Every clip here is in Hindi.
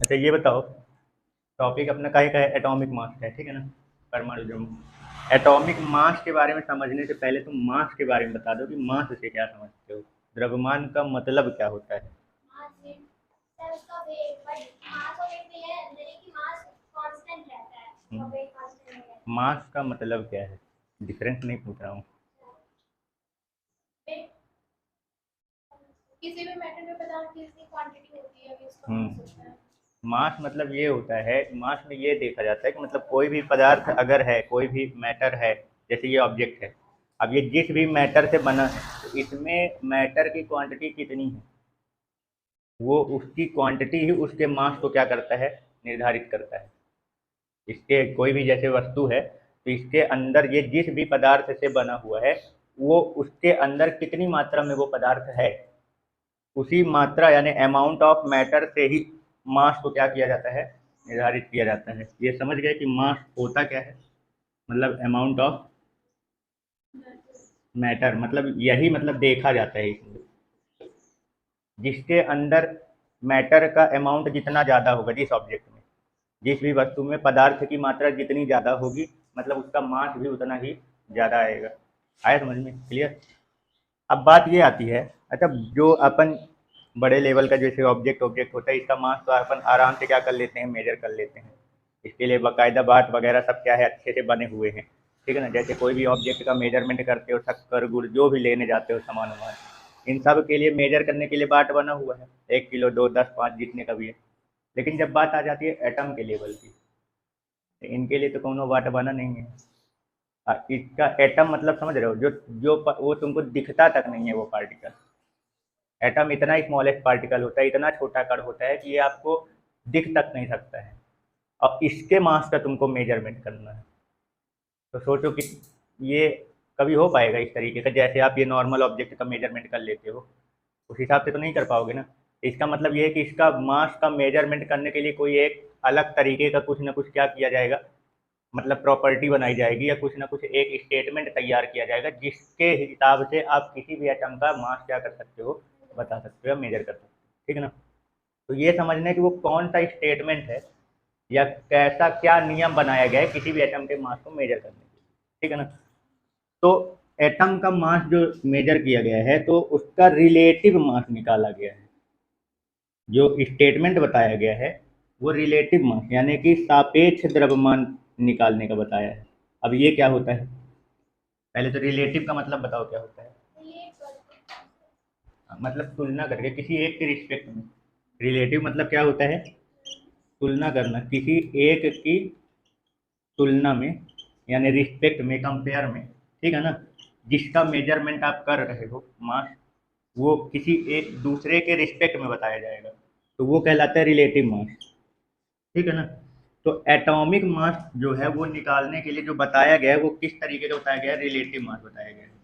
अच्छा ये बताओ, टॉपिक अपना का है एटॉमिक मास का है, ठीक है ना। परमाणु जो एटॉमिक मास के बारे में समझने से पहले तुम मास के बारे में बता दो कि मास से क्या समझते हो, द्रव्यमान का मतलब क्या होता है। मास का मतलब क्या है, डिफरेंस नहीं पूछ रहा हूँ। किसी भी मैटर में पदार्थ की जितनी क्वांटिटी होती है अभी उसका मास होता है। मास मतलब ये होता है, मास में ये देखा जाता है कि मतलब कोई भी पदार्थ अगर है, कोई भी मैटर है, जैसे ये ऑब्जेक्ट है, अब ये जिस भी मैटर से बना है तो इसमें मैटर की क्वांटिटी कितनी है, वो उसकी क्वांटिटी ही उसके मास को क्या करता है, निर्धारित करता है। इसके कोई भी जैसे वस्तु है तो इसके अंदर ये जिस भी पदार्थ से बना हुआ है वो उसके अंदर कितनी मात्रा में वो पदार्थ है, उसी मात्रा यानी अमाउंट ऑफ मैटर से ही मास को क्या किया जाता है, निर्धारित किया जाता है। ये समझ गए कि मास होता क्या है, मतलब अमाउंट ऑफ मैटर, मतलब यही मतलब देखा जाता है इसमें, जिसके अंदर मैटर का अमाउंट जितना ज़्यादा होगा, जिस ऑब्जेक्ट में, जिस भी वस्तु में पदार्थ की मात्रा जितनी ज़्यादा होगी मतलब उसका मास भी उतना ही ज़्यादा आएगा। आया समझ में, क्लियर। अब बात ये आती है, अच्छा जो अपन बड़े लेवल का जैसे ऑब्जेक्ट ऑब्जेक्ट होता है इसका मास तो अपन आराम से क्या कर लेते हैं, मेजर कर लेते हैं। इसके लिए बाकायदा बात वगैरह सब क्या है, अच्छे से बने हुए हैं, ठीक है ना। जैसे कोई भी ऑब्जेक्ट का मेजरमेंट करते हो, शक्कर गुड़ जो भी लेने जाते हो सामान वामान, इन सब के लिए मेजर करने के लिए बाट बना हुआ है, 1 किलो 2 10 5 जितने का भी है। लेकिन जब बात आ जाती है एटम के लेवल की, तो इनके लिए तो कोनो बाट बना नहीं है। इसका एटम मतलब समझ रहे हो, जो जो वो तुमको दिखता तक नहीं है वो पार्टिकल। एटम इतना स्मॉलेस्ट पार्टिकल होता है, इतना छोटा कण होता है कि ये आपको दिख तक नहीं सकता है, और इसके मास का तुमको मेजरमेंट करना है। तो सोचो कि ये कभी हो पाएगा इस तरीके का, जैसे आप ये नॉर्मल ऑब्जेक्ट का मेजरमेंट कर लेते हो उस हिसाब से तो नहीं कर पाओगे ना। इसका मतलब ये है कि इसका मास का मेजरमेंट करने के लिए कोई एक अलग तरीके का कुछ ना कुछ क्या किया जाएगा, मतलब प्रॉपर्टी बनाई जाएगी या कुछ ना कुछ एक स्टेटमेंट तैयार किया जाएगा जिसके हिसाब से आप किसी भी एटम का मास क्या कर सकते हो, बता सकते हो या मेजर कर सकते हो, ठीक है ना। तो ये समझना है कि वो कौन सा स्टेटमेंट है या कैसा क्या नियम बनाया गया है किसी भी एटम के मास को मेजर करने के लिए, ठीक है ना। तो एटम का मास जो मेजर किया गया है तो उसका रिलेटिव मास निकाला गया है, जो स्टेटमेंट बताया गया है वो रिलेटिव मास यानी कि सापेक्ष द्रव्यमान निकालने का बताया है। अब ये क्या होता है, पहले तो रिलेटिव का मतलब बताओ क्या होता है। मतलब तुलना करके किसी एक के रिस्पेक्ट में, रिलेटिव मतलब क्या होता है, तुलना करना किसी एक की तुलना में, यानी रिस्पेक्ट में, कंपेयर में, ठीक है ना। जिसका मेजरमेंट आप कर रहे हो मास, वो किसी एक दूसरे के रिस्पेक्ट में बताया जाएगा, तो वो कहलाता है रिलेटिव मास, ठीक है ना। तो एटॉमिक मास जो है वो निकालने के लिए जो बताया गया है वो किस तरीके का बताया गया है, रिलेटिव मास बताया गया है।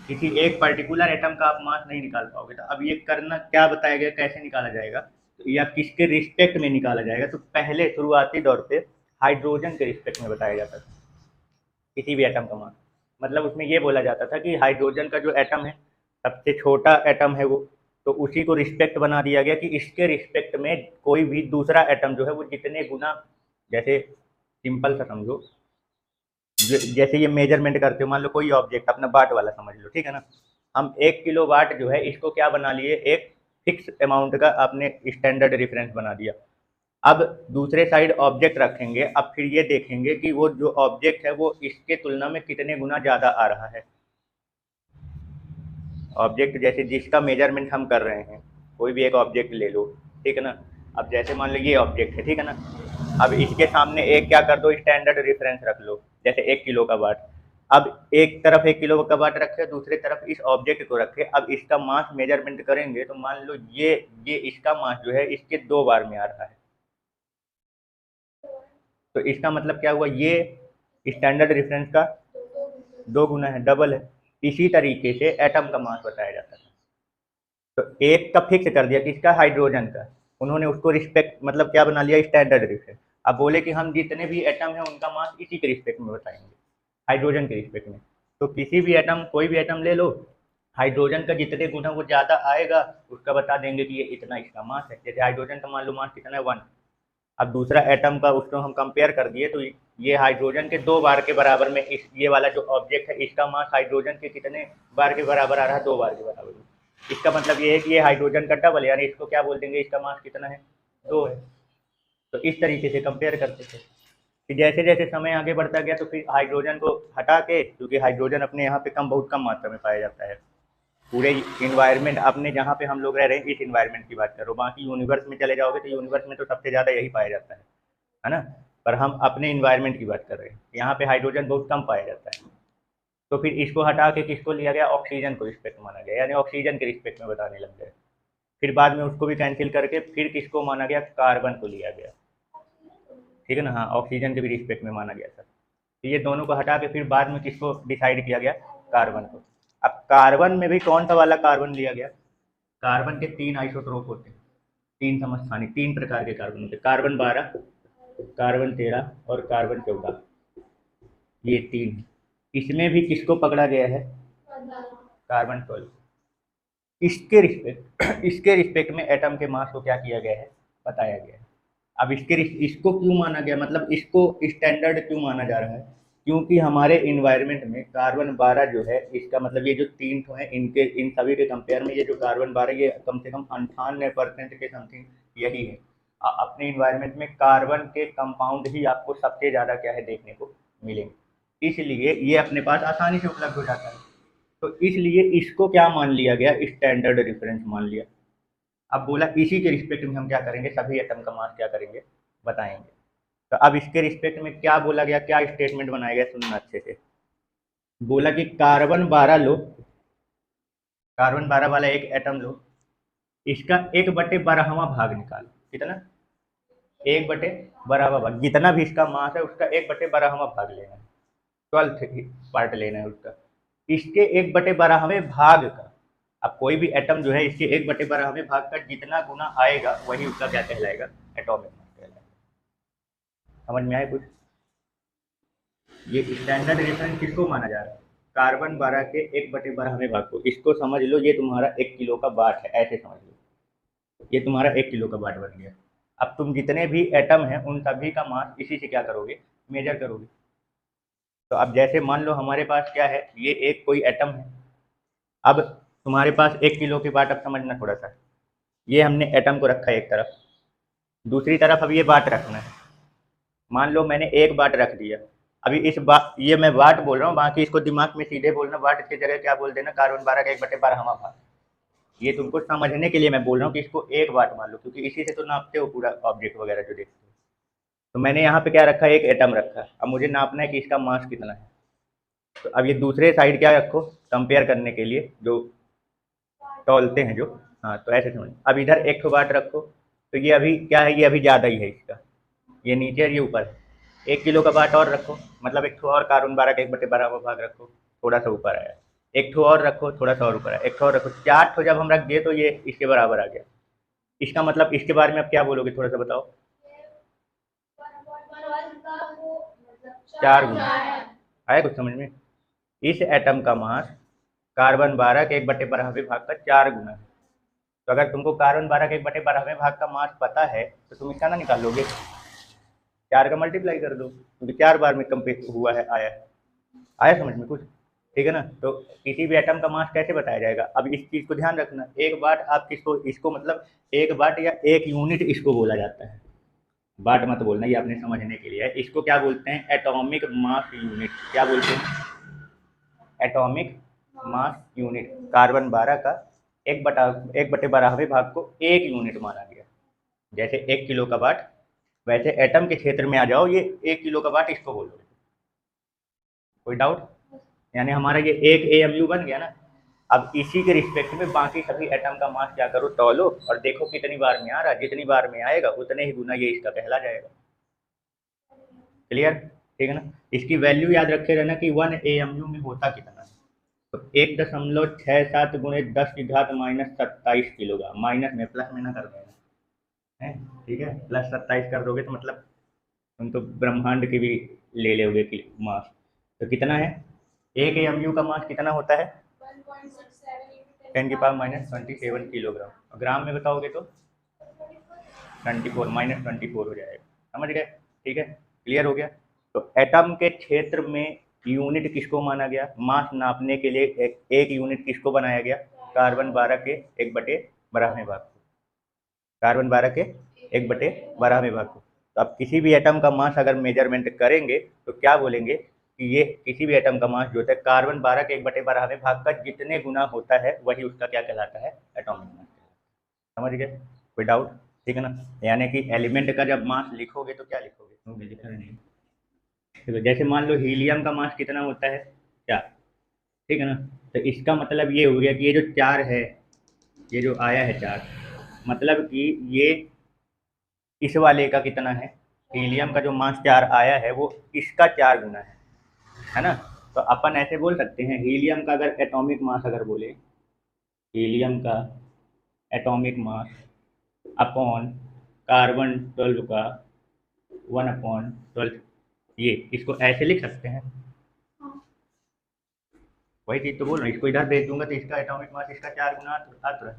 किसी एक पर्टिकुलर एटम का आप मास नहीं निकाल पाओगे, तो अब ये करना क्या बताया गया, कैसे निकाला जाएगा, तो या किसके रिस्पेक्ट में निकाला जाएगा, तो पहले शुरुआती दौर पे हाइड्रोजन के रिस्पेक्ट में बताया जाता था किसी भी एटम का मास। मतलब उसमें ये बोला जाता था कि हाइड्रोजन का जो एटम है सबसे छोटा एटम है वो, तो उसी को रिस्पेक्ट बना दिया गया कि इसके रिस्पेक्ट में कोई भी दूसरा एटम जो है वो जितने गुना, जैसे सिंपल सा समझो, जैसे ये मेजरमेंट करते हो, मान लो कोई ऑब्जेक्ट अपना वाट वाला समझ लो, ठीक है ना। हम 1 किलो वाट जो है इसको क्या बना लिए, एक फिक्स अमाउंट का आपने स्टैंडर्ड रेफरेंस बना दिया। अब दूसरे साइड ऑब्जेक्ट रखेंगे, अब फिर ये देखेंगे कि वो जो ऑब्जेक्ट है वो इसके तुलना में कितने गुना ज़्यादा आ रहा है। ऑब्जेक्ट जैसे जिसका मेजरमेंट हम कर रहे हैं, कोई भी एक ऑब्जेक्ट ले लो, ठीक है ना। अब जैसे मान लो ये ऑब्जेक्ट है, ठीक है ना। अब इसके सामने एक क्या कर दो, स्टैंडर्ड रेफरेंस रख लो, जैसे 1 किलो का वाट। अब एक तरफ 1 किलो का वाट रखे, दूसरी तरफ इस ऑब्जेक्ट को रखे, अब इसका मास मेजरमेंट करेंगे तो मान लो ये इसका मास जो है इसके 2 बार में आ रहा है, तो इसका मतलब क्या हुआ, ये स्टैंडर्ड रेफरेंस का 2 गुना है, डबल है। इसी तरीके से एटम का मास बताया जाता था। तो एक का फिक्स कर दिया किसका, हाइड्रोजन का, उन्होंने उसको रिस्पेक्ट मतलब क्या बना लिया, स्टैंडर्ड रेफरेंस। अब बोले कि हम जितने भी एटम हैं उनका मास इसी के रिस्पेक्ट में बताएंगे, हाइड्रोजन के रिस्पेक्ट में। तो किसी भी एटम, कोई भी एटम ले लो, हाइड्रोजन का जितने गुना वो ज़्यादा आएगा उसका बता देंगे कि ये इतना इसका मास है। जैसे हाइड्रोजन का मान लो मास कितना है 1, अब दूसरा एटम का उसको हम कंपेयर कर दिए तो ये हाइड्रोजन के 2 बार के बराबर में इस ये वाला जो ऑब्जेक्ट है इसका मास हाइड्रोजन के कितने बार के बराबर आ रहा है, 2 बार के बराबर। इसका मतलब ये है कि ये हाइड्रोजन का डबल, यानी इसको क्या बोल देंगे, इसका मास कितना है, 2 है। तो इस तरीके से कंपेयर करते थे। फिर जैसे जैसे समय आगे बढ़ता गया तो फिर हाइड्रोजन को हटा के, क्योंकि हाइड्रोजन अपने यहाँ पे बहुत कम मात्रा में पाया जाता है पूरे इन्वायरमेंट, अपने जहाँ पे हम लोग रह रहे हैं इस इन्वायरमेंट की बात करो, बाकी यूनिवर्स में चले जाओगे तो यूनिवर्स में तो सबसे ज़्यादा यही पाया जाता है ना। पर हम अपने इन्वायरमेंट की बात कर रहे हैं, यहाँ पे हाइड्रोजन बहुत कम पाया जाता है। तो फिर इसको हटा के किसको लिया गया, ऑक्सीजन को रिस्पेक्ट माना गया, यानी ऑक्सीजन के रिस्पेक्ट में बताने लग गए। फिर बाद में उसको भी कैंसिल करके फिर किसको माना गया, कार्बन को लिया गया, ठीक है ना। हाँ, ऑक्सीजन के भी रिस्पेक्ट में माना गया था। तो ये दोनों को हटा के फिर बाद में किसको डिसाइड किया गया, कार्बन को। अब कार्बन में भी कौन सा वाला कार्बन लिया गया, कार्बन के 3 आइसोटोप होते हैं, 3 समस्थानिक, 3 प्रकार के कार्बन होते हैं, कार्बन 12, कार्बन 13 और कार्बन 14, ये 3। इसमें भी किसको पकड़ा गया है, कार्बन 12। इसके रिस्पेक्ट में एटम के मास को क्या किया गया है, बताया गया है। अब इसको क्यों माना गया, मतलब इसको स्टैंडर्ड क्यों माना जा रहा है, क्योंकि हमारे इन्वायरमेंट में कार्बन 12 जो है, इसका मतलब ये जो 3 ठो हैं इनके इन सभी के कंपेयर में ये जो कार्बन 12 ये कम से कम 98% के समथिंग यही है। अपने इन्वायरमेंट में कार्बन के कंपाउंड ही आपको सबसे ज़्यादा क्या है देखने को मिलेंगे, इसलिए ये अपने पास आसानी से उपलब्ध हो जाता है। तो इसलिए इसको क्या मान लिया गया, स्टैंडर्ड रेफरेंस मान लिया। अब बोला इसी के रिस्पेक्ट में हम क्या करेंगे, सभी एटम का मास क्या करेंगे, बताएंगे। तो अब इसके रिस्पेक्ट में क्या बोला गया, क्या स्टेटमेंट बनाया गया, सुनना अच्छे से। बोला कि कार्बन 12 लो, कार्बन 12 वाला एक एटम लो, इसका 1/12वां भाग निकालो, कितना, 1/12वां भाग, जितना भी इसका मास है उसका 1/12वां भाग लेना है, 12th पार्ट लेना है उसका, इसके 1/12वें भाग का। अब कोई भी एटम जो है इसके 1/12वें भाग का जितना गुना आएगा वही उसका क्या कहलाएगा, एटॉमिक मास कहलाएगा। समझ में आए कुछ, ये स्टैंडर्ड रेफरेंस किसको माना जा रहा है, कार्बन 12 के 1/12वें भाग को। इसको समझ लो ये तुम्हारा 1 किलो का बाट है, ऐसे समझ लो ये तुम्हारा 1 किलो का बाट बन गया। अब तुम जितने भी एटम हैं उन सभी का मास इसी से क्या करोगे, मेजर करोगे। तो अब जैसे मान लो हमारे पास क्या है, ये एक कोई एटम है, अब तुम्हारे पास 1 किलो की बाट, अब समझना थोड़ा सा, ये हमने एटम को रखा है एक तरफ, दूसरी तरफ अब ये बाट रखना है। मान लो मैंने एक बाट रख दिया, अभी ये मैं वाट बोल रहा हूँ, बाकी इसको दिमाग में सीधे बोलना, वाट की जगह क्या बोल देना, कार्बन 12 का 1/12वां भाग। ये तुमको समझने के लिए मैं बोल रहा हूँ कि इसको एक वाट मान लो, क्योंकि इसी से तो नापते हो पूरा ऑब्जेक्ट वगैरह जो देखते हो। तो मैंने यहाँ पे क्या रखा है, एक एटम रखा है, अब मुझे नापना है कि इसका मास कितना है। तो अब ये दूसरे साइड क्या रखो, कंपेयर करने के लिए जो तौलते हैं जो, हाँ तो ऐसे समझ। अब इधर एक वाट रखो, तो ये अभी क्या है, ये अभी ज़्यादा ही है इसका, ये नीचे और ये ऊपर है। 1 किलो का बाट और रखो, मतलब एक ठो और कार्बन 12 का 1/12वां भाग रखो, थोड़ा सा ऊपर आया। एक ठो और रखो, थोड़ा सा और ऊपर आया, एक ठो और रखो, 4 ठो जब हम रख दिए तो ये इसके बराबर आ गया। इसका मतलब इसके बारे में अब क्या बोलोगे, थोड़ा सा बताओ, 4 गुना आया कुछ समझ में। इस एटम का मास कार्बन 12 के 1/12वें भाग का 4 गुना है। तो अगर तुमको कार्बन 12 के 1/12वें भाग का मास पता है तो तुम इसका ना निकाल लोगे, 4 का मल्टीप्लाई कर दो, क्योंकि 4 बार में कंप्लीट हुआ है, आया समझ में कुछ, ठीक है ना। तो किसी भी एटम का मास कैसे बताया जाएगा, अब इस चीज़ को ध्यान रखना, एक बाट आप किसको, इसको मतलब एक बाट या एक यूनिट इसको बोला जाता है, बाट मत बोलना, ये आपने समझने के लिए है। इसको क्या बोलते हैं, एटॉमिक मास यूनिट, क्या बोलते हैं, एटॉमिक मास यूनिट। कार्बन 12 का 1/12वें भाग को एक यूनिट माना गया, जैसे 1 किलो का बाट, वैसे एटम के क्षेत्र में आ जाओ, ये 1 किलो का बाट इसको बोलोगे। कोई डाउट, यानी हमारा ये एक AMU बन गया ना। अब इसी के रिस्पेक्ट में बाकी सभी एटम का मास क्या करो, तौलो और देखो कितनी बार में आ रहा है, जितनी बार में आएगा उतने ही गुना ये इसका कहला जाएगा। क्लियर, ठीक है ना। इसकी वैल्यू याद रखे रहना कि 1 AMU में होता कितना है, तो 1.67 गुणे 10 की घात -27 किलोग्राम, माइनस में प्लस में ना कर देना है, ठीक है, +27 कर दोगे तो मतलब तुम तो ब्रह्मांड की भी ले लोगे कि मास। तो कितना है, 1 AMU का मास कितना होता है, 10⁻⁻27 किलोग्राम। ग्राम में बताओगे तो 24 -24 हो जाएगा। समझ गए? ठीक है, क्लियर हो गया? तो एटम के क्षेत्र में यूनिट किसको माना गया? मास नापने के लिए एक यूनिट किसको बनाया गया? कार्बन 12 के 1/12वें भाग को, कार्बन 12 के 1/12वें भाग को। तो आप किसी भी एटम का मास अगर मेजरमेंट करेंगे तो क्या बोलेंगे कि ये किसी भी एटम का मास जो होता है कार्बन 12 के 1/12वें भाग का जितने गुना होता है वही उसका क्या कहलाता है? Atomic mass. समझ गए? कोई डाउट? ठीक है ना? यानी कि एलिमेंट का जब मास लिखोगे तो क्या लिखोगे? लिखा नहीं। देखो जैसे मान लो हीलियम का मास कितना होता है? 4। ठीक है ना? तो इसका मतलब ये हो गया कि ये जो 4 है, ये जो आया है 4, मतलब कि ये इस वाले का कितना है? हीलियम का जो मास 4 आया है वो इसका 4 गुना है ना? तो अपन ऐसे बोल सकते हैं हीलियम का अगर एटॉमिक मास अगर बोले, हीलियम का एटॉमिक मास अपॉन कार्बन 12 का 1/12, ये इसको ऐसे लिख सकते हैं। वही चीज़ तो बोल रहा हूँ, इसको इधर भेज दूंगा तो इसका एटॉमिक मास इसका 4 गुना आ तो रहा है।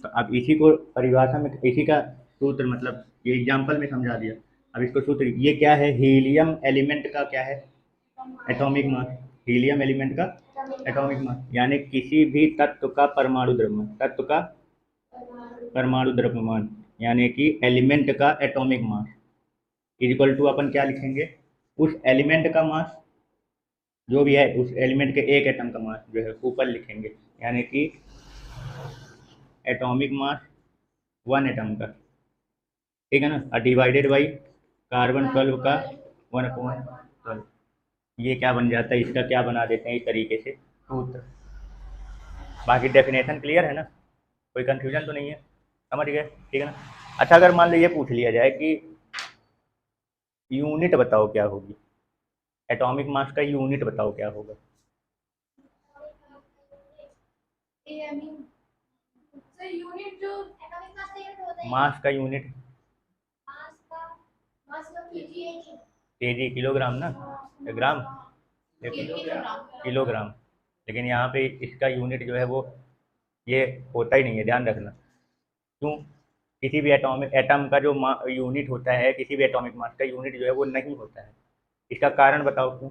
तो अब इसी को परिभाषा में इसी का सूत्र, मतलब ये एग्जाम्पल में समझा दिया। अब इसको सूत्र, ये क्या है? हीलियम एलिमेंट का क्या है? Atomic mass. हीलियम एलिमेंट का एटॉमिक मास यानी किसी भी तत्व का परमाणु द्रव्यमान, तत्व का परमाणु द्रव्यमान यानी कि एलिमेंट का एटॉमिक मास इक्वल टू अपन क्या लिखेंगे? उस एलिमेंट का मास जो भी है, उस एलिमेंट के एक एटम का मास जो है ऊपर लिखेंगे, यानी कि एटॉमिक मास 1 एटम का, ठीक है ना? और डिवाइडेड बाई कार्बन 12 का 1/12। ये क्या बन जाता है? इसका क्या बना देते हैं इस तरीके से सूत्र। बाकी डेफिनेशन क्लियर है ना? कोई कंफ्यूजन तो नहीं है? समझ गए? ठीक है ना? अच्छा, अगर मान लो ये पूछ लिया जाए कि यूनिट बताओ क्या होगी, एटॉमिक मास का यूनिट बताओ क्या होगा? मास का यूनिट केजी, किलोग्राम ना, या ग्राम? किलोग्राम। लेकिन यहाँ पे इसका यूनिट जो है वो ये होता ही नहीं है, ध्यान रखना। क्यों? किसी भी एटॉमिक एटम का जो यूनिट होता है, किसी भी एटॉमिक मास का यूनिट जो है वो नहीं होता है। इसका कारण बताओ क्यों?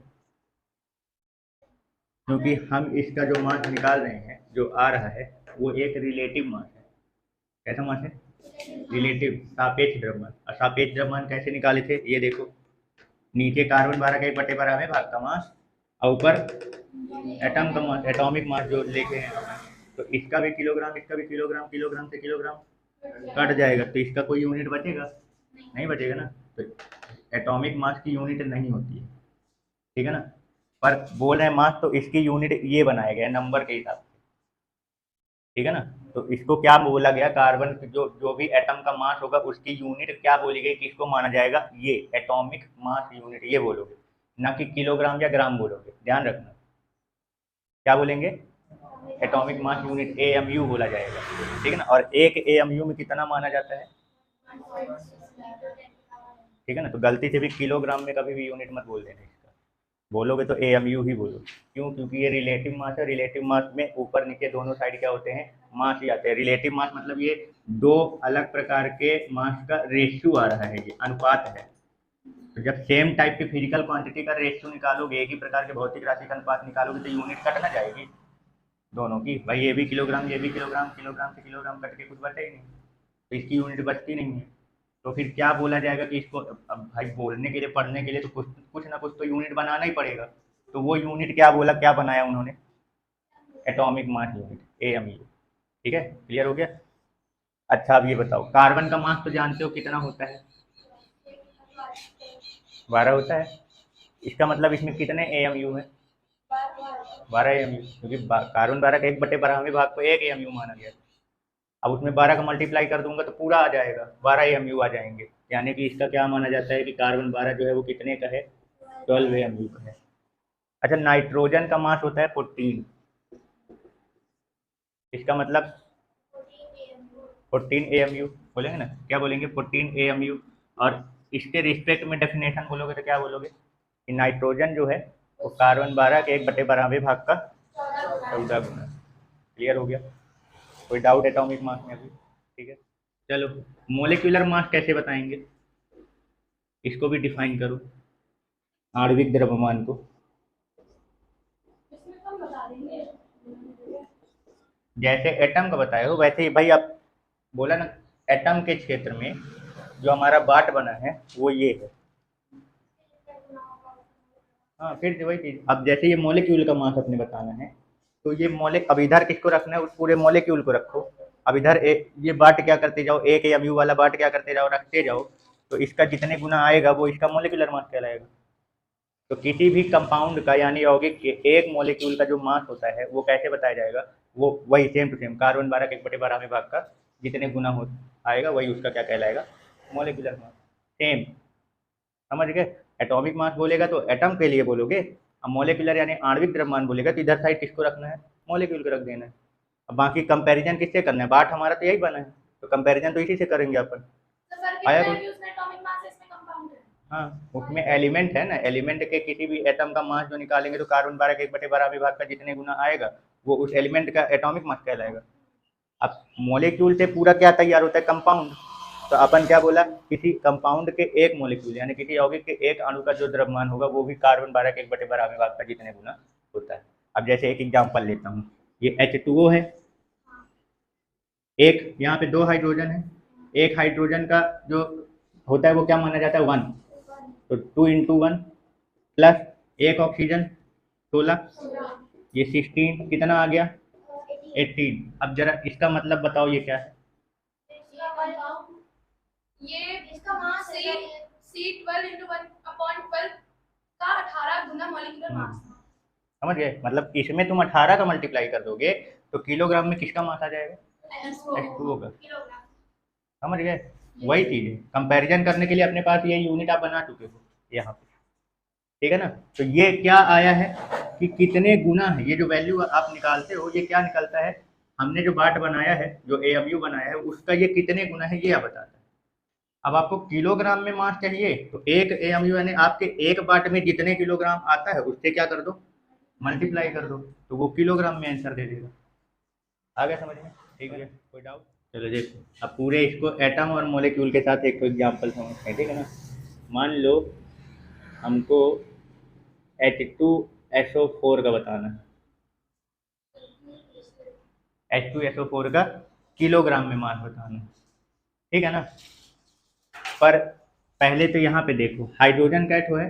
क्योंकि हम इसका जो मास निकाल रहे हैं, जो आ रहा है, वो एक रिलेटिव मास है। कैसा मास है? रिलेटिव, सापेक्ष द्रव्यमान। और सापेक्ष द्रव्यमान कैसे निकाले थे? ये देखो, नीचे कार्बन 12 का 1/12वें भाग का मास और ऊपर एटम का मास, एटॉमिक मास जो लेके हैं अपन, तो इसका भी किलोग्राम, इसका भी किलोग्राम, किलोग्राम से किलोग्राम कट जाएगा तो इसका कोई यूनिट बचेगा? नहीं बचेगा ना। तो एटॉमिक मास की यूनिट नहीं होती है, ठीक है ना? पर बोल रहे हैं मास, तो इसकी यूनिट ये बनाया गया है नंबर के हिसाब से, ठीक है ना? तो इसको क्या बोला गया? कार्बन जो जो भी एटम का मास होगा उसकी यूनिट क्या बोली गई, किसको माना जाएगा? ये एटॉमिक मास यूनिट ये बोलोगे, ना कि किलोग्राम या ग्राम बोलोगे। ध्यान रखना, क्या बोलेंगे? एटॉमिक मास यूनिट AMU बोला जाएगा, ठीक है ना? और एक AMU में कितना माना जाता है? ठीक है ना? तो गलती से भी किलोग्राम में कभी भी यूनिट मत बोल देना इसका, बोलोगे तो AMU ही बोलो। क्यों? क्योंकि ये रिलेटिव मास है। रिलेटिव मास में ऊपर नीचे दोनों साइड क्या होते हैं? मास ही आते हैं। रिलेटिव मास मतलब ये दो अलग प्रकार के मास का रेशियो आ रहा है, ये अनुपात है। तो जब सेम टाइप की फिजिकल क्वांटिटी का रेशियो निकालोगे, एक ही प्रकार के भौतिक राशि का अनुपात निकालोगे, तो यूनिट कट ना जाएगी दोनों की। भाई ये भी किलोग्राम, ये भी किलोग्राम, किलोग्राम से किलोग्राम कट के कुछ बचा ही नहीं, तो इसकी यूनिट बचती नहीं है। तो फिर क्या बोला जाएगा कि इसको, अब भाई बोलने के लिए, पढ़ने के लिए तो कुछ कुछ ना कुछ तो यूनिट बनाना ही पड़ेगा। तो वो यूनिट क्या बोला, क्या बनाया उन्होंने? Atomic mass unit, AMU। ठीक है, क्लियर हो गया? अच्छा, अब ये बताओ, कार्बन का मास तो जानते हो कितना होता है? 12 होता है। इसका मतलब इसमें कितने AMU है? 12 AMU, क्योंकि कार्बन 12 का 1/12वें भाग को 1 AMU माना गया। अब उसमें 12 का मल्टीप्लाई कर दूंगा तो पूरा आ जाएगा, 12 AMU आ जाएंगे। यानी कि इसका क्या माना जाता है कि कार्बन 12 जो है वो कितने का है? 12 AMU का है। अच्छा, नाइट्रोजन का मास होता है 14। इसका मतलब 14 AMU बोलेंगे ना, क्या बोलेंगे? 14 AMU। और इसके रिस्पेक्ट में डेफिनेशन बोलोगे तो क्या बोलोगे कि नाइट्रोजन जो है वो कार्बन 12 के 1/12वें भाग का 14 गुना। क्लियर हो गया? कोई डाउट एटॉमिक मास में अभी? ठीक है, चलो, मोलिकुलर मास कैसे बताएंगे? इसको भी डिफाइन करो, आणविक द्रव्यमान को। जैसे एटम का बताए हो वैसे ही भाई, आप बोला ना, एटम के क्षेत्र में जो हमारा बाट बना है वो ये है। हाँ, फिर से वही चीज, अब जैसे ये मॉलिक्यूल का मास अपने बताना है, तो ये मॉलिक अब इधर किसको रखना है, उस पूरे मॉलिक्यूल को रखो। अब इधर ये बाट क्या करते जाओ, एक या म्यू वाला बाट क्या करते जाओ, रखते जाओ, तो इसका जितने गुना आएगा वो इसका मॉलिक्यूलर मास कहलाएगा। तो किसी भी कंपाउंड का यानी यौगिक के एक मॉलिक्यूल का जो मास होता है वो कैसे बताया जाएगा, वो वही सेम टू सेम कार्बन 12 के 1/12वें भाग का जितने गुना हो आएगा वही उसका क्या कहलाएगा, मॉलिक्यूलर मास। सेम, समझ गए। एटॉमिक मास बोलेगा तो एटम के लिए बोलोगे, अब मॉलिक्यूलर यानी आणविक द्रव्यमान बोलेगा तो इधर साइड किसको रखना है, मॉलिक्यूल को रख देना है। अब बाकी कंपैरिजन किससे करना है, बाट हमारा तो यही बना है, तो कंपैरिजन तो इसी से करेंगे अपन। आया कुछ? हाँ, उसमें एलिमेंट है ना, एलिमेंट के किसी भी एटम का मास जो निकालेंगे तो कार्बन 12 के 1/12वें भाग का जितने गुना आएगा वो उस एलिमेंट का एटॉमिक मास कहलाएगा। अब मॉलिक्यूल से पूरा क्या तैयार होता है, कंपाउंड। तो अपन क्या बोला, किसी कंपाउंड के एक मॉलिक्यूल यानी किसी यौगिक के एक अणु का जो द्रव्यमान होगा वो भी कार्बन 12 के 1/12वें भाग का जितने गुना होता है। अब जैसे एक एग्जांपल लेता हूँ, ये H2O है, एक यहाँ पे 2 हाइड्रोजन है, एक हाइड्रोजन का जो होता है वो क्या माना जाता है, 1, तो 2 × 1 प्लस एक ऑक्सीजन 16, ये 16 कितना आ गया, 18। अब जरा इसका मतलब बताओ ये क्या है, ये इसका मास है C12 × 1/12 का 18 गुना मॉलिक्यूलर मास। समझ गए, मतलब इसमें तुम 18 का मल्टीप्लाई कर दोगे तो किलोग्राम में किसका मास आ जाएगा, H2O का। समझ गए, वही चीज है, कंपैरिजन करने के लिए अपने पास ये यूनिट आप बना चुके हो यहाँ पे, ठीक है ना। तो ये क्या आया है कि कितने गुना है, ये जो वैल्यू आप निकालते हो ये क्या निकलता है, हमने जो बाट बनाया है, जो AMU बनाया है उसका ये कितने गुना है ये आप बताता है। अब आपको किलोग्राम में मास चाहिए तो एक AMU यानी आपके एक बाट में जितने किलोग्राम आता है उससे क्या कर दो, मल्टीप्लाई कर दो, तो वो किलोग्राम में आंसर दे देगा। आ गया समझ में, ठीक है, कोई डाउट। चलो देखो, अब पूरे इसको एटम और मॉलिक्यूल के साथ एक एग्जांपल समझते हैं, ठीक है ना। मान लो हमको H2SO4 का बताना है, H2SO4 का किलोग्राम में मास बताना है, ठीक है ना। पर पहले तो यहाँ पे देखो हाइड्रोजन का है,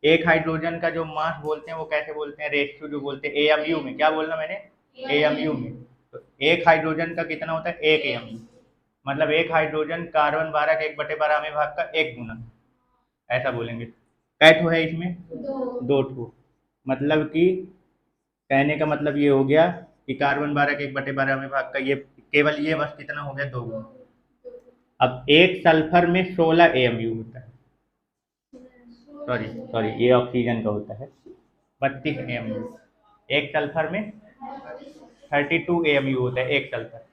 एक हाइड्रोजन का जो मास बोलते हैं वो कैसे बोलते हैं, रेशियो जो बोलते हैं AMU में, क्या बोलना मैंने, AMU में। तो एक हाइड्रोजन का कितना होता है, 1 AMU, मतलब एक हाइड्रोजन कार्बन 12 के 1/12वें भाग का 1 गुना, ऐसा बोलेंगे। कै ठो है इसमें, 2 ठो, मतलब कि कहने का मतलब ये हो गया कि कार्बन 12 के 1/12वें भाग का ये केवल ये बस कितना हो गया, 2 गुना। अब एक सल्फर में 16 AMU होता है, सॉरी ये ऑक्सीजन का होता है 32 AMU, एक सल्फर में 32 AMU होता है एक सल्फर,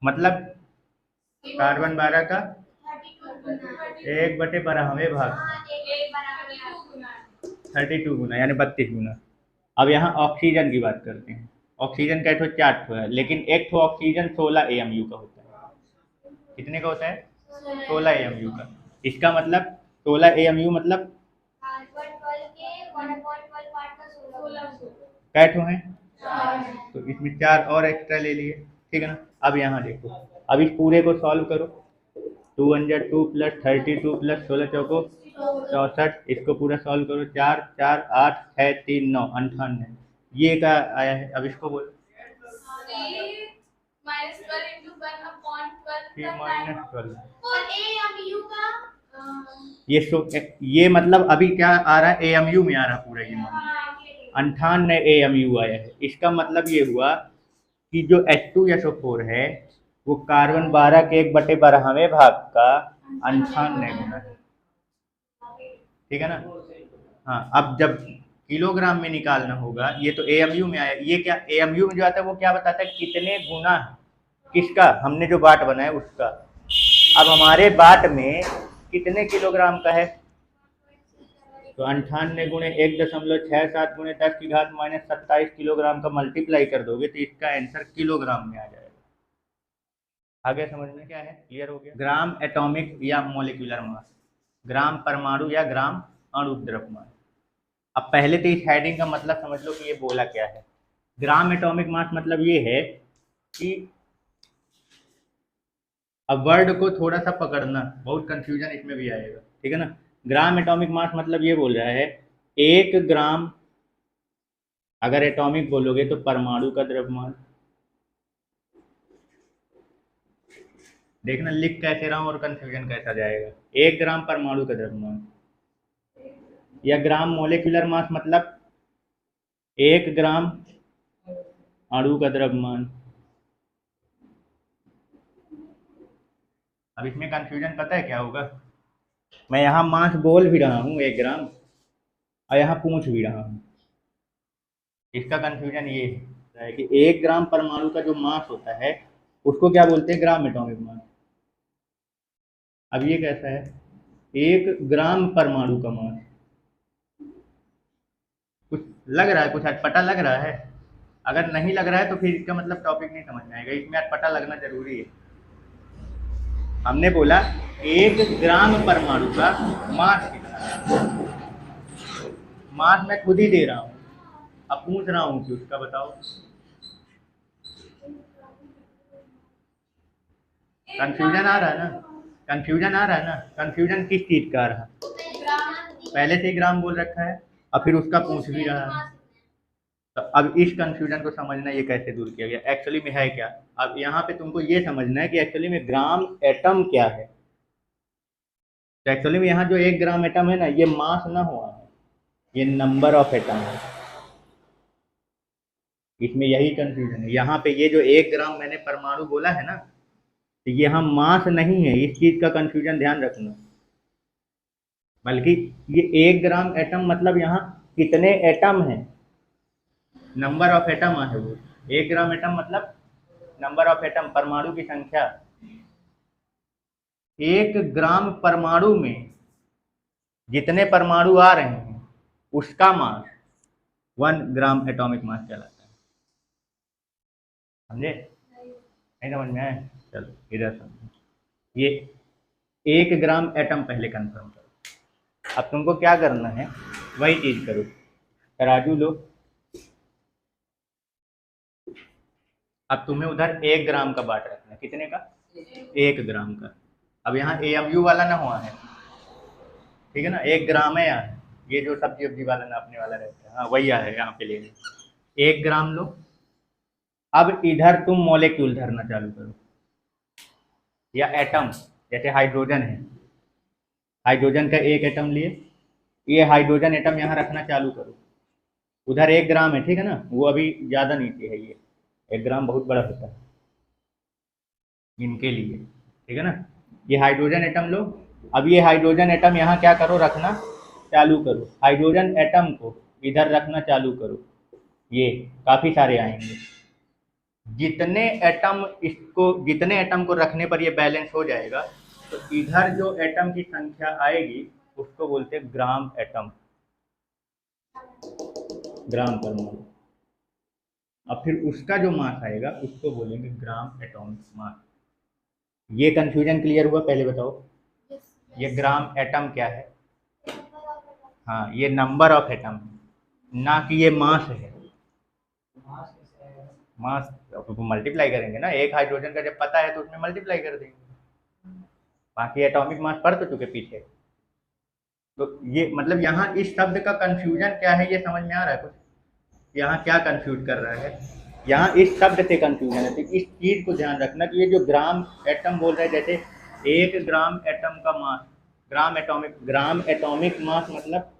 मतलब कार्बन 12 का 1/12वें भाग 32 गुना यानी 32 गुना। अब यहाँ ऑक्सीजन की बात करते हैं, ऑक्सीजन का 4 ठो है, लेकिन एक ठो ऑक्सीजन 16 AMU का होता है, कितने का होता है, 16 AMU का। इसका मतलब 16 AMU मतलब कै ठो है, तो इसमें 4 और एक्स्ट्रा ले लिए, ठीक है ना। अब यहाँ देखो, अब इस पूरे को सॉल्व करो, 2 × 2 + 32 + 16 चौको 64, इसको पूरा सॉल्व करो, 4 4 8 6 3 9 98, ये क्या आया है, अब इसको बोलो, ये मतलब अभी क्या आ रहा है, AMU में आ रहा पूरा, ये 98 AMU आया है। इसका मतलब ये हुआ कि जो H2SO4 है वो कार्बन 12 के 1/12वें भाग का 98 गुना है, ठीक है ना। हाँ, अब जब किलोग्राम में निकालना होगा, ये तो AMU में आया, ये क्या AMU में जो आता है वो क्या बताता है, कितने गुना किसका, हमने जो बाट बनाया उसका। अब हमारे बाट में कितने किलोग्राम का है, तो 98 गुणे 1.67 गुणे 10⁻27 किलोग्राम का मल्टीप्लाई कर दोगे तो इसका आंसर किलोग्राम में आ जाएगा। आगे समझ में क्या है, क्लियर हो गया। ग्राम एटॉमिक या मॉलिक्यूलर मास, ग्राम परमाणु या ग्राम अणु द्रव्यमान। अब पहले तो इस हेडिंग का मतलब समझ लो कि ये बोला क्या है। ग्राम एटॉमिक मास मतलब ये है कि अब वर्ड को थोड़ा सा पकड़ना, बहुत कंफ्यूजन इसमें भी आएगा, ठीक है ना। ग्राम एटॉमिक मास मतलब ये बोल रहा है 1 ग्राम, अगर एटॉमिक बोलोगे तो परमाणु का द्रव्यमान। देखना लिख कैसे रहा हूं और कंफ्यूजन कैसा जाएगा। 1 ग्राम परमाणु का द्रव्यमान या ग्राम मोलिकुलर मास मतलब 1 ग्राम अणु का द्रव्यमान। अब इसमें कंफ्यूजन पता है क्या होगा, मैं यहाँ मास बोल भी रहा हूँ 1 ग्राम और यहाँ पूछ भी रहा हूँ। इसका कंफ्यूजन ये है कि 1 ग्राम परमाणु का जो मास होता है उसको क्या बोलते हैं, ग्राम एटॉमिक मास। अब ये कैसा है, 1 ग्राम परमाणु का मास, कुछ लग रहा है, कुछ अटपटा लग रहा है। अगर नहीं लग रहा है तो फिर इसका मतलब टॉपिक नहीं समझ में आएगा, इसमें अटपटा लगना जरूरी है। हमने बोला 1 ग्राम परमाणु का मास कितना है, मास मैं खुद ही दे रहा हूँ, अब पूछ रहा हूँ कि उसका बताओ। कंफ्यूजन आ रहा है ना, कंफ्यूजन आ रहा है ना। कंफ्यूजन किस चीज का आ रहा है, पहले से ही ग्राम बोल रखा है और फिर उसका पूछ भी रहा है। तो अब इस कंफ्यूजन को समझना ये कैसे दूर किया गया, एक्चुअली में है क्या। अब यहाँ पे तुमको ये समझना है कि एक्चुअली में ग्राम एटम क्या है। तो एक्चुअली में यहाँ जो 1 ग्राम एटम है ना, ये मास ना हुआ है, ये नंबर ऑफ एटम है। इसमें यही कंफ्यूजन है। यहाँ पे ये जो 1 ग्राम मैंने परमाणु बोला है ना, तो ये यहाँ मास नहीं है, इस चीज का कंफ्यूजन ध्यान रखना। बल्कि ये 1 ग्राम एटम मतलब यहाँ कितने एटम हैं, नंबर ऑफ एटम है वो। 1 ग्राम एटम मतलब नंबर ऑफ एटम, परमाणु की संख्या। 1 ग्राम परमाणु में जितने परमाणु आ रहे हैं उसका मास 1 ग्राम एटॉमिक मास कहलाता है। समझे, नहीं समझ में आया, चलो इधर समझो। ये 1 ग्राम एटम पहले कंफर्म करो। अब तुमको क्या करना है, वही चीज करो। तराजू लो, अब तुम्हें उधर 1 ग्राम का बाट रखना है, कितने का, 1 ग्राम का। अब यहाँ AMU वाला ना हुआ है, ठीक है ना, 1 ग्राम है यहाँ, ये जो सब्जी वब्जी वाला नापने वाला रहता है, हाँ वही है यहाँ पे ले लो। 1 ग्राम लो। अब इधर तुम मॉलिक्यूल धरना चालू करो या एटम, जैसे हाइड्रोजन है, हाइड्रोजन का 1 एटम लिए, ये हाइड्रोजन एटम यहाँ रखना चालू करो। उधर 1 ग्राम है, ठीक है ना, वो अभी ज़्यादा नीचे है, ये 1 ग्राम बहुत बड़ा होता है इनके लिए, ठीक है ना। ये हाइड्रोजन एटम लो। अब ये हाइड्रोजन एटम यहाँ क्या करो, रखना चालू करो। हाइड्रोजन एटम को इधर रखना चालू करो, ये काफ़ी सारे आएंगे। जितने एटम को रखने पर ये बैलेंस हो जाएगा, तो इधर जो एटम की संख्या आएगी उसको बोलते हैं ग्राम एटम, ग्राम परमाणु। अब फिर उसका जो मास आएगा उसको बोलेंगे ग्राम एटॉमिक मास। ये कंफ्यूजन क्लियर हुआ, पहले बताओ ये ग्राम एटम क्या है। हाँ, ये नंबर ऑफ एटम है, ना कि ये मास है। मास मल्टीप्लाई करेंगे ना, 1 हाइड्रोजन का जब पता है तो उसमें मल्टीप्लाई कर देंगे। बाकी एटॉमिक मास पढ़ तो चुके पीछे। तो ये मतलब यहाँ इस शब्द का कंफ्यूजन क्या है, ये समझ में आ रहा है कुछ, यहाँ क्या कंफ्यूज कर रहा है, यहाँ इस शब्द से कंफ्यूजन है। तो इस चीज को ध्यान रखना कि ये जो ग्राम एटम बोल रहे हैं, जैसे 1 ग्राम एटम का मास, ग्राम एटॉमिक मास मतलब,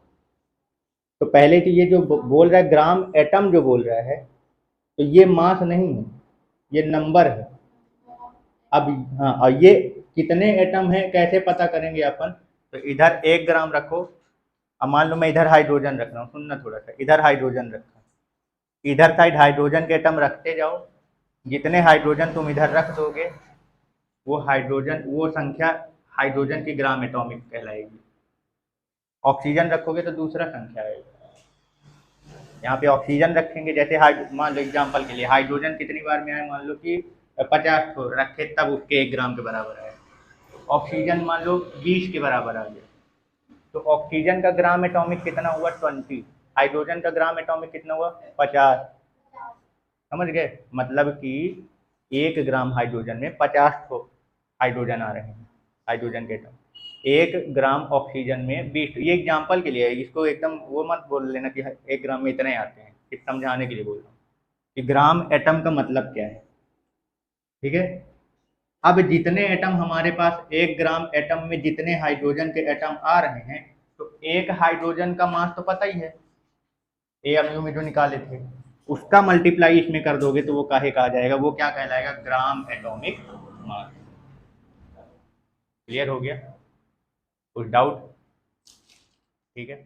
तो पहले तो ये जो बोल रहा है ग्राम एटम जो बोल रहा है, तो ये मास नहीं है, ये नंबर है। अब हाँ, और ये कितने एटम है कैसे पता करेंगे अपन, तो इधर 1 ग्राम रखो। अब मान लो मैं इधर हाइड्रोजन रख रहा हूँ, सुनना थोड़ा सा, इधर हाइड्रोजन रखा, इधर साइड हाइड्रोजन के एटम रखते जाओ। जितने हाइड्रोजन तुम इधर रख दोगे वो संख्या हाइड्रोजन की ग्राम एटॉमिक कहलाएगी। ऑक्सीजन रखोगे तो दूसरा संख्या आएगा। यहाँ पे ऑक्सीजन रखेंगे, जैसे मान लो एग्जाम्पल के लिए हाइड्रोजन कितनी बार में आए, मान लो कि 50 रखे तब उसके 1 ग्राम के बराबर आए। ऑक्सीजन मान लो 20 के बराबर आ गया, तो ऑक्सीजन का ग्राम एटॉमिक कितना हुआ 20, हाइड्रोजन का ग्राम एटॉमिक कितना हुआ 50। समझ गए, मतलब कि 1 ग्राम हाइड्रोजन में 50 ठो हाइड्रोजन आ रहे हैं, हाइड्रोजन के एटम। 1 ग्राम ऑक्सीजन में 20। ये एग्जाम्पल के लिए है, इसको एकदम वो मत बोल लेना कि 1 ग्राम में इतने आते हैं, सिर्फ समझाने के लिए बोल रहा हूँ कि ग्राम एटम का मतलब क्या है। ठीक है, अब जितने एटम हमारे पास 1 ग्राम एटम में जितने हाइड्रोजन के एटम आ रहे हैं, तो एक हाइड्रोजन का मास तो पता ही है, AMU में जो निकाले थे, उसका मल्टीप्लाई इसमें कर दोगे तो वो काहे कहा जाएगा, वो क्या कहलाएगा, ग्राम एटॉमिक मास। क्लियर हो गया, कुछ डाउट? ठीक है।